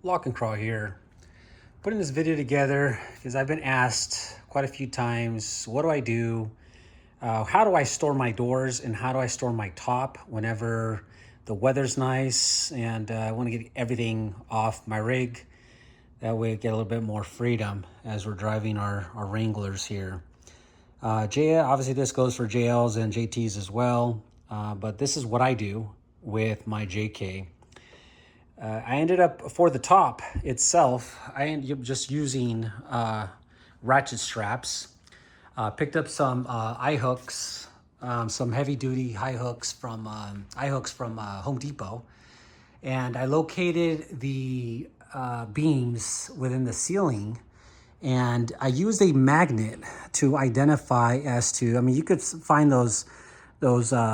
Lock and Crawl here, putting this video together because I've been asked quite a few times, what do I do? How do I store my doors and how do I store my top whenever the weather's nice and I want to get everything off my rig? That way I get a little bit more freedom as we're driving our Wranglers here. Obviously this goes for JLs and JTs as well, but this is what I do with my JK. I ended up, for the top itself, I ended up just using ratchet straps. Picked up some eye hooks, some heavy duty eye hooks from Home Depot. And I located the beams within the ceiling, and I used a magnet to identify as to, I mean, you could find those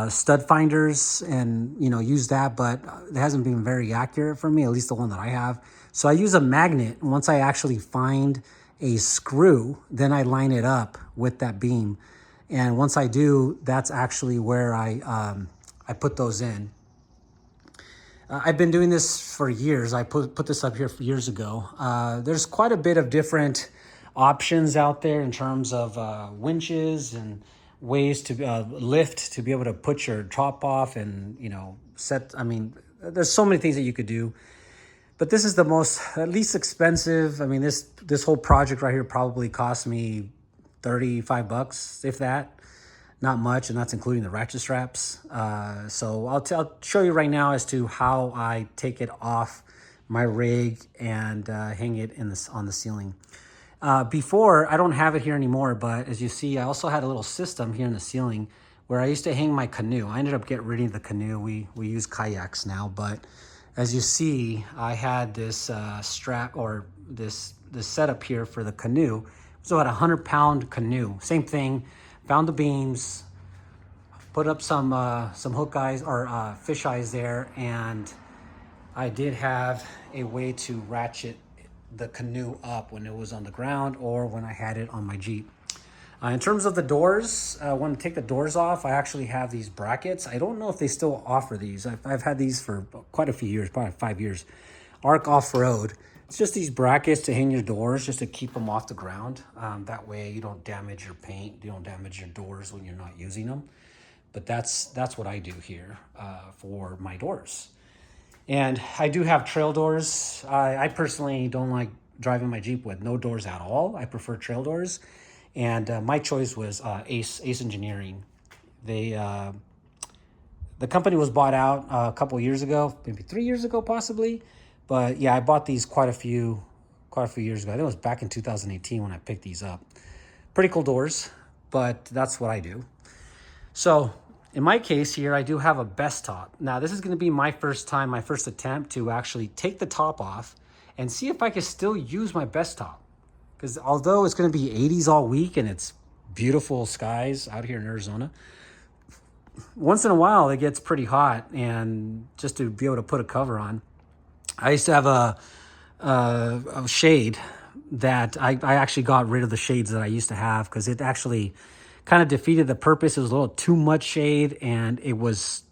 stud finders and use that, but it hasn't been very accurate for me, at least the one that I have. So I use a magnet. Once I actually find a screw, then I line it up with that beam, and once I do, that's actually where I put those in. I've been doing this for years. I put this up here years ago. There's quite a bit of different options out there in terms of winches and ways to lift to be able to put your top off and set. I mean, there's so many things that you could do, but this is the least expensive. I mean, this whole project right here probably cost me $35, if that. Not much, and that's including the ratchet straps. So I'll show you right now as to how I take it off my rig and hang it on the ceiling. Before, I don't have it here anymore, but as you see, I also had a little system here in the ceiling where I used to hang my canoe. I ended up getting rid of the canoe. We use kayaks now, but as you see, I had this strap, or this setup here for the canoe. It was about a 100-pound canoe. Same thing. Found the beams, put up some hook eyes or fish eyes there, and I did have a way to ratchet the canoe up when it was on the ground or when I had it on my Jeep. In terms of the doors, when I take the doors off, I actually have these brackets. I don't know if they still offer these. I've had these for quite a few years, probably 5 years. Arc Off-Road. It's just these brackets to hang your doors, just to keep them off the ground. That way you don't damage your paint, you don't damage your doors when you're not using them. But that's what I do here for my doors. And I do have trail doors. I personally don't like driving my Jeep with no doors at all. I prefer trail doors. And my choice was Ace Engineering. The company was bought out a couple years ago, maybe 3 years ago, possibly. But yeah, I bought these quite a few years ago. I think it was back in 2018 when I picked these up. Pretty cool doors, but that's what I do. So in my case here, I do have a best top. Now this is going to be my first attempt to actually take the top off and see if I can still use my best top. Because although it's going to be 80s all week and it's beautiful skies out here in Arizona, once in a while it gets pretty hot, and just to be able to put a cover on. I used to have a shade that I actually got rid of the shades that I used to have because it actually kind of defeated the purpose. It was a little too much shade, and it was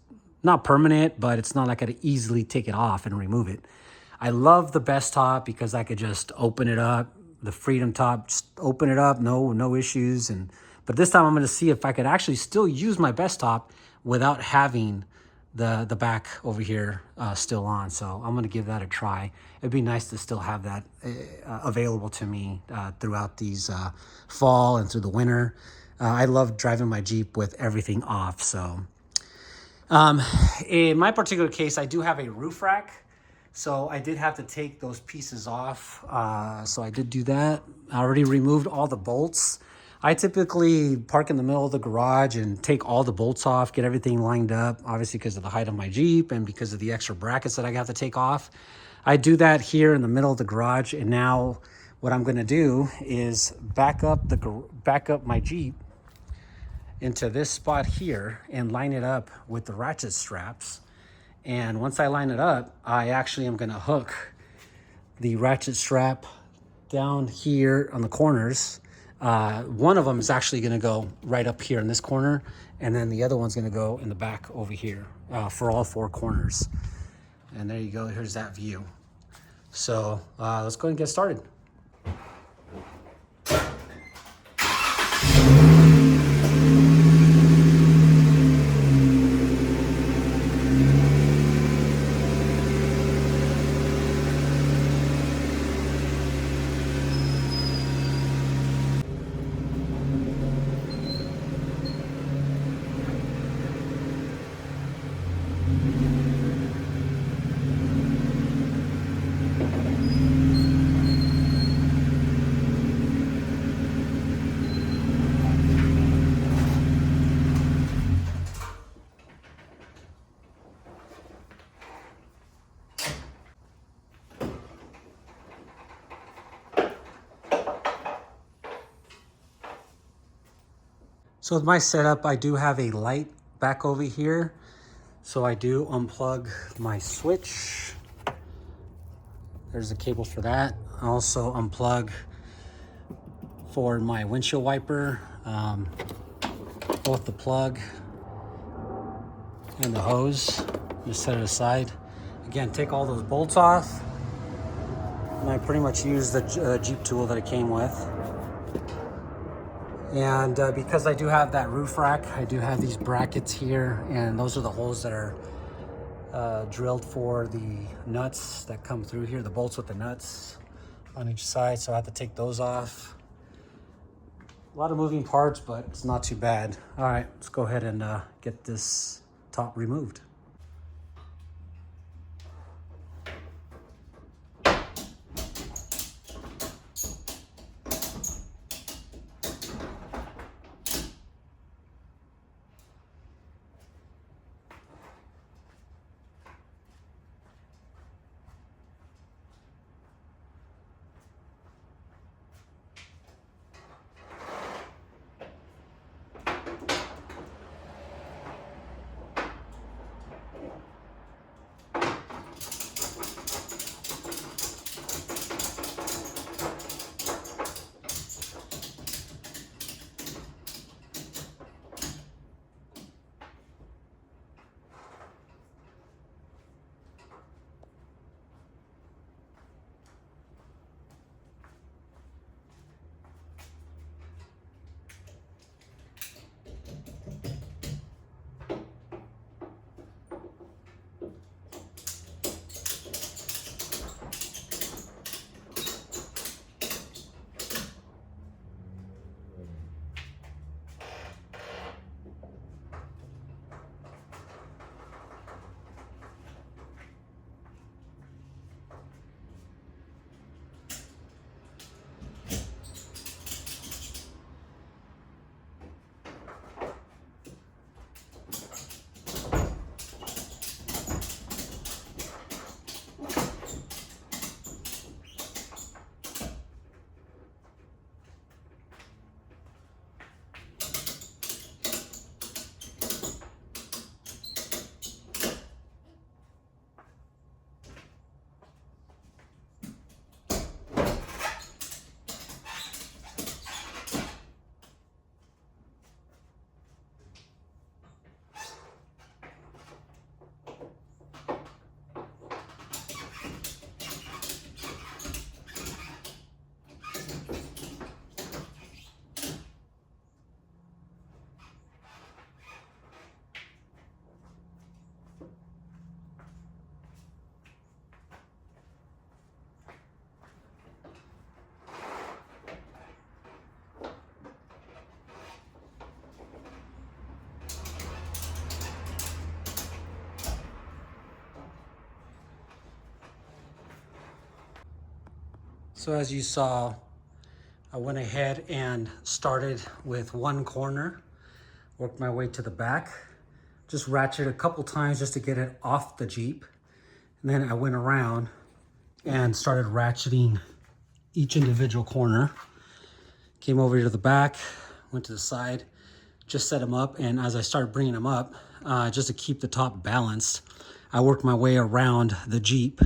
not permanent, but it's not like I could easily take it off and remove it. I love the best top because I could just open it up, the Freedom top, just open it up, no issues. But this time I'm going to see if I could actually still use my best top without having the back over here still on. So I'm going to give that a try. It'd be nice to still have that available to me throughout these fall and through the winter. I love driving my Jeep with everything off. So in my particular case, I do have a roof rack. So I did have to take those pieces off. So I did do that. I already removed all the bolts. I typically park in the middle of the garage and take all the bolts off, get everything lined up, obviously because of the height of my Jeep and because of the extra brackets that I have to take off. I do that here in the middle of the garage, and now what I'm going to do is back up my Jeep into this spot here and line it up with the ratchet straps. And once I line it up, I actually am going to hook the ratchet strap down here on the corners. One of them is actually going to go right up here in this corner, and then the other one's going to go in the back over here for all four corners. And there you go. Here's that view. So let's go ahead and get started. So with my setup, I do have a light back over here. So I do unplug my switch. There's a cable for that. I also unplug for my windshield wiper, both the plug and the hose. Just set it aside. Again, take all those bolts off. And I pretty much use the Jeep tool that it came with. And because I do have that roof rack, I do have these brackets here, and those are the holes that are drilled for the nuts that come through here, the bolts with the nuts on each side. So I have to take those off. A lot of moving parts, but it's not too bad. All right, let's go ahead and get this top removed. So as you saw, I went ahead and started with one corner, worked my way to the back, just ratcheted a couple times just to get it off the Jeep. And then I went around and started ratcheting each individual corner. Came over to the back, went to the side, just set them up. And as I started bringing them up, just to keep the top balanced, I worked my way around the Jeep.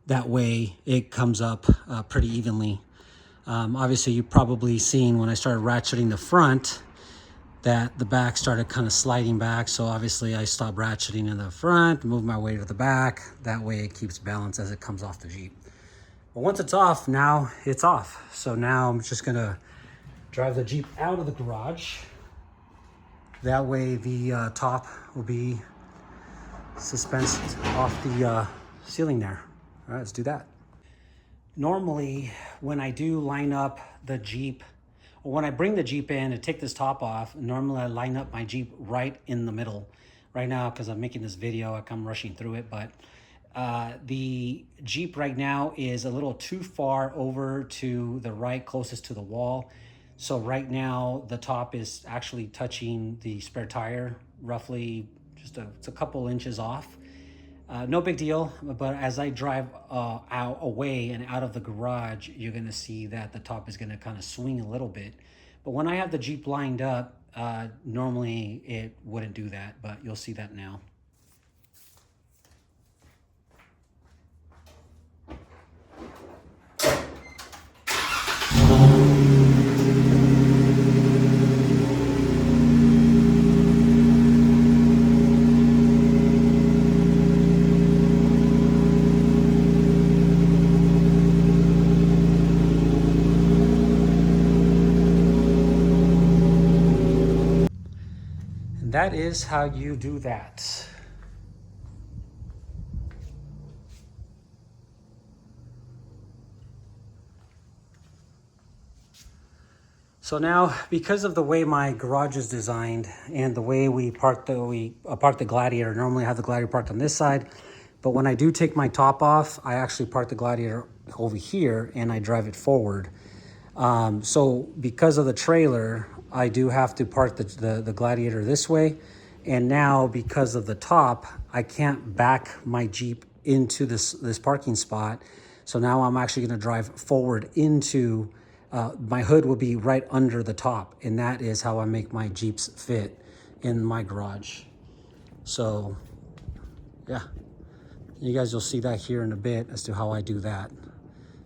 That way it comes up pretty evenly. Obviously you've probably seen when I started ratcheting the front that the back started kind of sliding back. So obviously I stopped ratcheting in the front, moved my way to the back. That way it keeps balance as it comes off the Jeep. But once it's off, now it's off. So now I'm just gonna drive the Jeep out of the garage. That way the top will be suspended off the ceiling there. All right, let's do that. Normally, when I do line up the Jeep, or when I bring the Jeep in and take this top off, normally I line up my Jeep right in the middle. Right now, because I'm making this video, I'm rushing through it, but the Jeep right now is a little too far over to the right, closest to the wall. So right now, the top is actually touching the spare tire, roughly it's a couple inches off. No big deal, but as I drive out away and out of the garage, you're gonna see that the top is gonna kind of swing a little bit. But when I have the Jeep lined up, normally it wouldn't do that, but you'll see that now. That is how you do that. So now, because of the way my garage is designed and the way we park the Gladiator, normally I have the Gladiator parked on this side, but when I do take my top off, I actually park the Gladiator over here and I drive it forward. So because of the trailer, I do have to park the Gladiator this way. And now because of the top, I can't back my Jeep into this parking spot. So now I'm actually gonna drive forward into, my hood will be right under the top. And that is how I make my Jeeps fit in my garage. So yeah, you guys will see that here in a bit as to how I do that.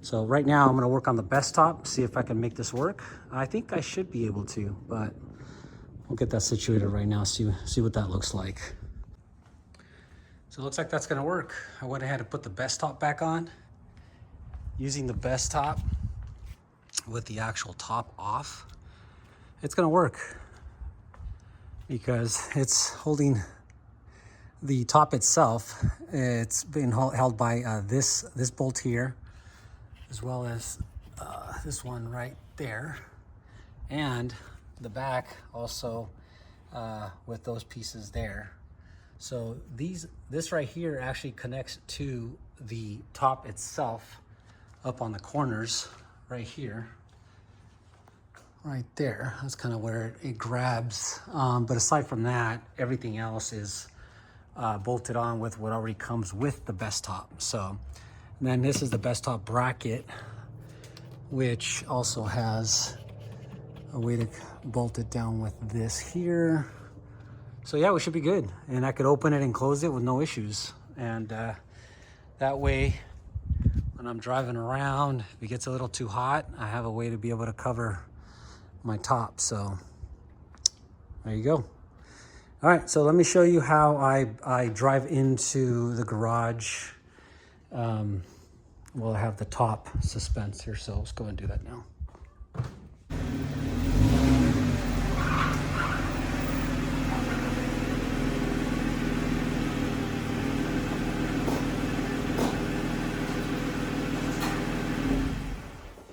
So right now I'm gonna work on the best top, see if I can make this work. I think I should be able to, but we'll get that situated right now, see what that looks like. So it looks like that's gonna work. I went ahead and put the best top back on. Using the best top with the actual top off, it's gonna work because it's holding the top itself. It's being held by this bolt here, as well as this one right there, and the back also with those pieces there. So this right here actually connects to the top itself up on the corners right here, right there. That's kind of where it grabs. But aside from that, everything else is bolted on with what already comes with the best top. So and then this is the best top bracket, which also has a way to bolt it down with this here. So yeah, we should be good. And I could open it and close it with no issues. And that way, when I'm driving around, if it gets a little too hot, I have a way to be able to cover my top. So there you go. All right, so let me show you how I drive into the garage. We'll have the top suspense here, so let's go and do that now.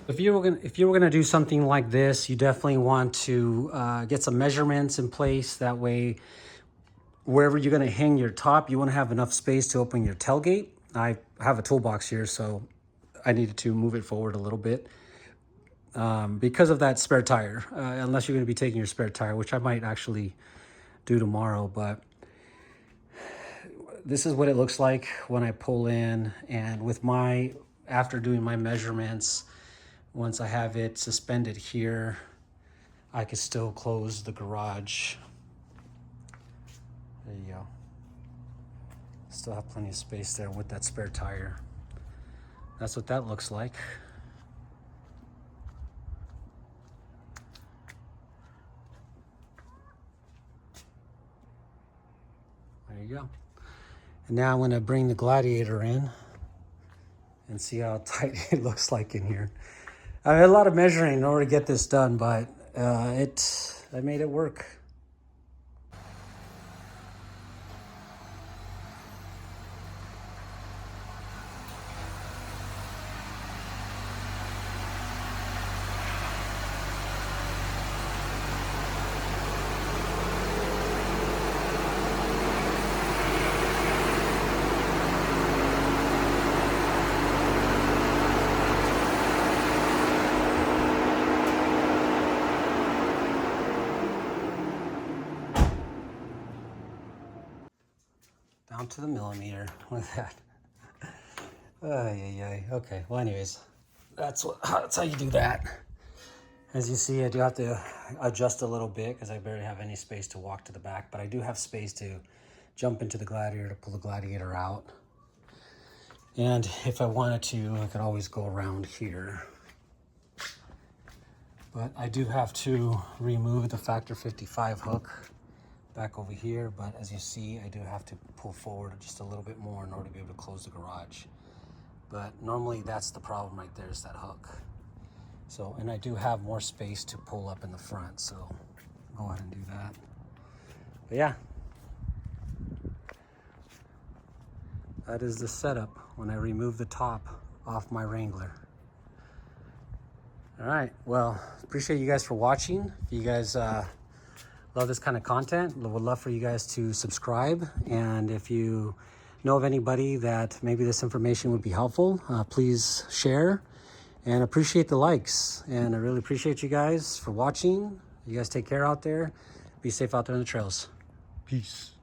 If you were gonna do something like this, you definitely want to get some measurements in place. That way, wherever you're gonna hang your top, you wanna have enough space to open your tailgate. I have a toolbox here, so I needed to move it forward a little bit because of that spare tire, unless you're gonna be taking your spare tire, which I might actually do tomorrow, but this is what it looks like when I pull in, and with after doing my measurements, once I have it suspended here, I can still close the garage. There you go. Still have plenty of space there with that spare tire. That's what that looks like. There you go. And now I'm gonna bring the Gladiator in and see how tight it looks like in here. I had a lot of measuring in order to get this done, but I made it work. Down to the millimeter with that. Okay, well anyways, that's how you do that. As you see, I do have to adjust a little bit because I barely have any space to walk to the back, but I do have space to jump into the Gladiator to pull the Gladiator out. And if I wanted to, I could always go around here. But I do have to remove the Factor 55 hook back over here, but as you see, I do have to pull forward just a little bit more in order to be able to close the garage. But normally that's the problem right there, is that hook. So, and I do have more space to pull up in the front, so go ahead and do that. But yeah, that is the setup when I remove the top off my Wrangler. All right, well, appreciate you guys for watching. If you guys love this kind of content, would love for you guys to subscribe. And if you know of anybody that maybe this information would be helpful, please share, and appreciate the likes. And I really appreciate you guys for watching. You guys take care out there. Be safe out there on the trails. Peace.